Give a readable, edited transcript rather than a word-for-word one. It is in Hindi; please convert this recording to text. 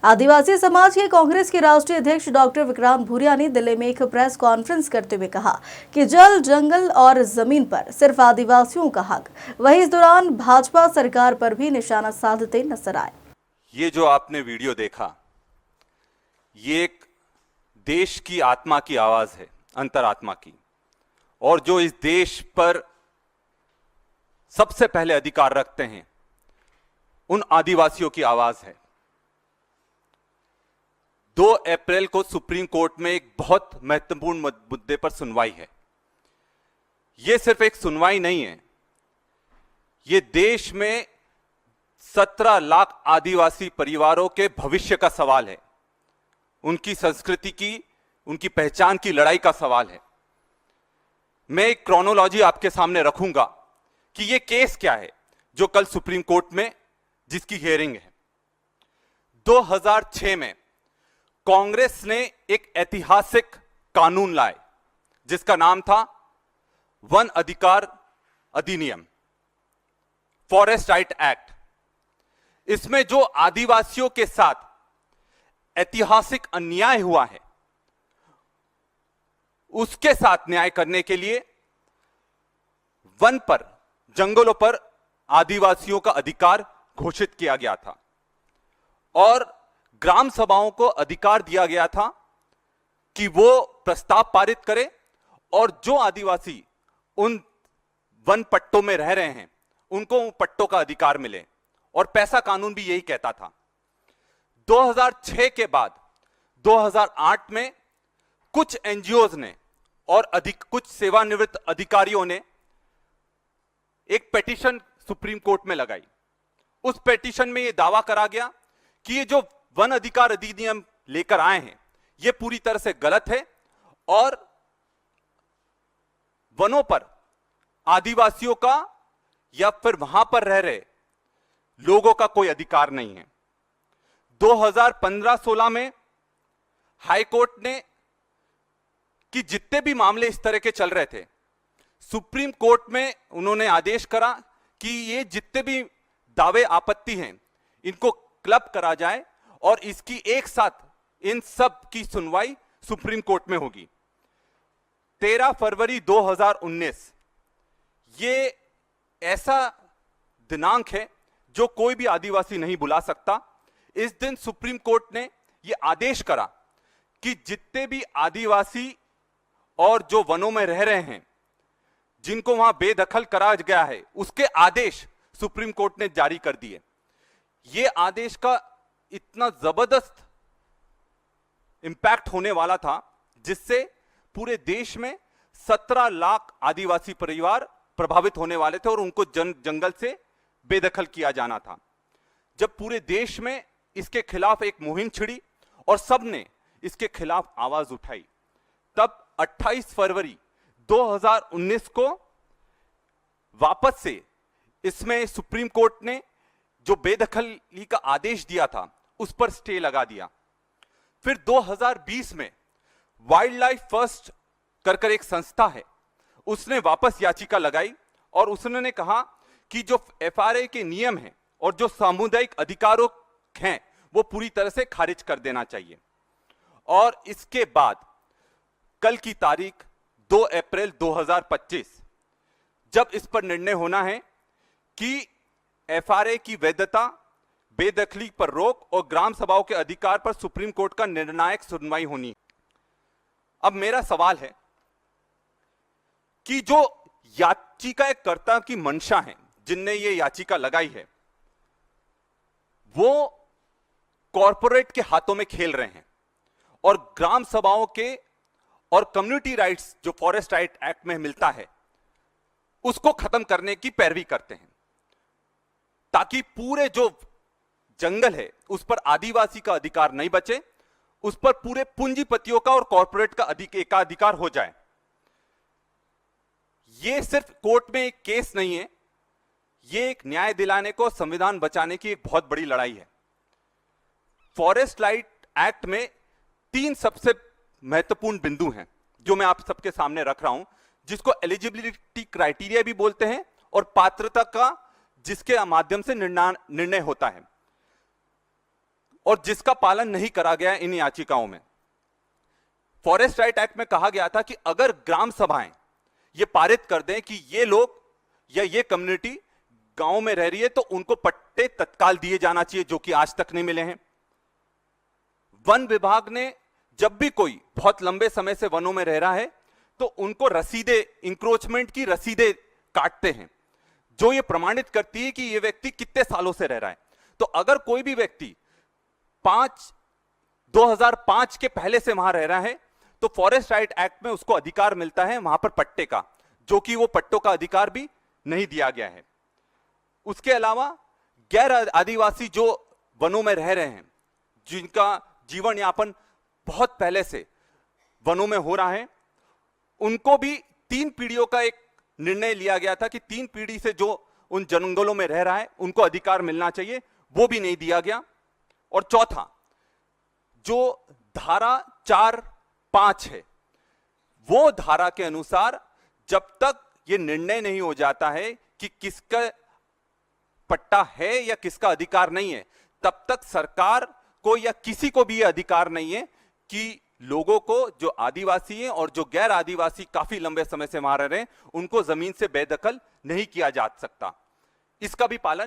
आदिवासी समाज के कांग्रेस के राष्ट्रीय अध्यक्ष डॉक्टर विक्रांत भूरिया ने दिल्ली में एक प्रेस कॉन्फ्रेंस करते हुए कहा कि जल, जंगल और जमीन पर सिर्फ आदिवासियों का हक। वहीं इस दौरान भाजपा सरकार पर भी निशाना साधते नजर आए। ये जो आपने वीडियो देखा, ये एक देश की आत्मा की आवाज है, अंतरात्मा की, और जो इस देश पर सबसे पहले अधिकार रखते हैं उन आदिवासियों की आवाज है। 2 अप्रैल को सुप्रीम कोर्ट में एक बहुत महत्वपूर्ण मुद्दे पर सुनवाई है। यह सिर्फ एक सुनवाई नहीं है, यह देश में 17 लाख आदिवासी परिवारों के भविष्य का सवाल है, उनकी संस्कृति की, उनकी पहचान की लड़ाई का सवाल है। मैं एक क्रोनोलॉजी आपके सामने रखूंगा कि यह केस क्या है जो कल सुप्रीम कोर्ट में जिसकी हियरिंग है। 2006 में कांग्रेस ने एक ऐतिहासिक कानून लाए जिसका नाम था वन अधिकार अधिनियम, फॉरेस्ट राइट एक्ट। इसमें जो आदिवासियों के साथ ऐतिहासिक अन्याय हुआ है उसके साथ न्याय करने के लिए वन पर, जंगलों पर आदिवासियों का अधिकार घोषित किया गया था और ग्राम सभाओं को अधिकार दिया गया था कि वो प्रस्ताव पारित करें और जो आदिवासी उन वन पट्टों में रह रहे हैं उनको उन पट्टों का अधिकार मिले, और पैसा कानून भी यही कहता था। 2006 के बाद 2008 में कुछ एनजीओज ने और कुछ सेवानिवृत्त अधिकारियों ने एक पिटीशन सुप्रीम कोर्ट में लगाई। उस पिटीशन में यह दावा करा गया कि ये जो वन अधिकार अधिनियम लेकर आए हैं यह पूरी तरह से गलत है और वनों पर आदिवासियों का या फिर वहां पर रह रहे लोगों का कोई अधिकार नहीं है। 2015-16 में हाई कोर्ट ने कि जितने भी मामले इस तरह के चल रहे थे, सुप्रीम कोर्ट में उन्होंने आदेश करा कि ये जितने भी दावे आपत्ति हैं इनको क्लब करा जाए और इसकी एक साथ इन सब की सुनवाई सुप्रीम कोर्ट में होगी। 13 फरवरी 2019 ये ऐसा दिनांक है जो कोई भी आदिवासी नहीं भुला सकता। इस दिन सुप्रीम कोर्ट ने यह आदेश करा कि जितने भी आदिवासी और जो वनों में रह रहे हैं जिनको वहां बेदखल करा गया है उसके आदेश सुप्रीम कोर्ट ने जारी कर दिए। यह आदेश का इतना जबरदस्त इंपैक्ट होने वाला था जिससे पूरे देश में 17 लाख आदिवासी परिवार प्रभावित होने वाले थे और उनको जंगल से बेदखल किया जाना था। जब पूरे देश में इसके खिलाफ एक मुहिम छिड़ी और सबने इसके खिलाफ आवाज उठाई, तब 28 फरवरी 2019 को वापस से इसमें सुप्रीम कोर्ट ने जो बेदखली का आदेश दिया था उस पर स्टे लगा दिया। फिर 2020 में वाइल्ड लाइफ फर्स्ट कर एक संस्था है, उसने वापस याचिका लगाई और उसने कहा कि जो एफआरए के नियम हैं और जो सामुदायिक अधिकारों हैं वो पूरी तरह से खारिज कर देना चाहिए। और इसके बाद कल की तारीख 2 अप्रैल 2025 जब इस पर निर्णय होना है कि एफआरए की वैधता, बेदखली पर रोक और ग्राम सभाओं के अधिकार पर सुप्रीम कोर्ट का निर्णायक सुनवाई होनी। अब मेरा सवाल है कि जो याचिकाकर्ता की मंशा है, जिनने ये याचिका लगाई है, वो कॉरपोरेट के हाथों में खेल रहे हैं और ग्राम सभाओं के और कम्युनिटी राइट्स जो फॉरेस्ट राइट एक्ट में मिलता है उसको खत्म करने की पैरवी करते हैं ताकि पूरे जो जंगल है उस पर आदिवासी का अधिकार नहीं बचे, उस पर पूरे पूंजीपतियों का और कॉरपोरेट का एकाधिकार हो जाए। यह सिर्फ कोर्ट में एक केस नहीं है, यह एक न्याय दिलाने को, संविधान बचाने की एक बहुत बड़ी लड़ाई है। फॉरेस्ट राइट एक्ट में 3 सबसे महत्वपूर्ण बिंदु हैं जो मैं आप सबके सामने रख रहा हूं, जिसको एलिजिबिलिटी क्राइटेरिया भी बोलते हैं और पात्रता का जिसके माध्यम से निर्णय होता है। और जिसका पालन नहीं करा गया इन याचिकाओं में। फॉरेस्ट राइट एक्ट में कहा गया था कि अगर ग्राम सभाएं ये पारित कर दें कि ये लोग या ये कम्युनिटी गांव में रह रही है तो उनको पट्टे तत्काल दिए जाना चाहिए, जो कि आज तक नहीं मिले हैं। वन विभाग ने जब भी कोई बहुत लंबे समय से वनों में रह रहा है तो उनको रसीदें, इंक्रोचमेंट की रसीदें काटते हैं, जो ये प्रमाणित करती है कि ये व्यक्ति कितने सालों से रह रहा है। तो अगर कोई भी व्यक्ति 2005 के पहले से वहां रह रहा है तो फॉरेस्ट राइट एक्ट में उसको अधिकार मिलता है वहां पर पट्टे का, जो कि वो पट्टों का अधिकार भी नहीं दिया गया है। उसके अलावा गैर आदिवासी जो वनों में रह रहे हैं, जिनका जीवन यापन बहुत पहले से वनों में हो रहा है, उनको भी 3 पीढ़ियों का एक निर्णय लिया गया था कि 3 पीढ़ी से जो उन जंगलों में रह रहा है उनको अधिकार मिलना चाहिए, वो भी नहीं दिया गया। और चौथा, जो धारा 4(5) है, वो धारा के अनुसार जब तक ये निर्णय नहीं हो जाता है कि किसका पट्टा है या किसका अधिकार नहीं है, तब तक सरकार को या किसी को भी ये अधिकार नहीं है कि लोगों को, जो आदिवासी हैं और जो गैर आदिवासी काफी लंबे समय से वहां रह रहे हैं, उनको जमीन से बेदखल नहीं किया जा सकता। इसका भी पालन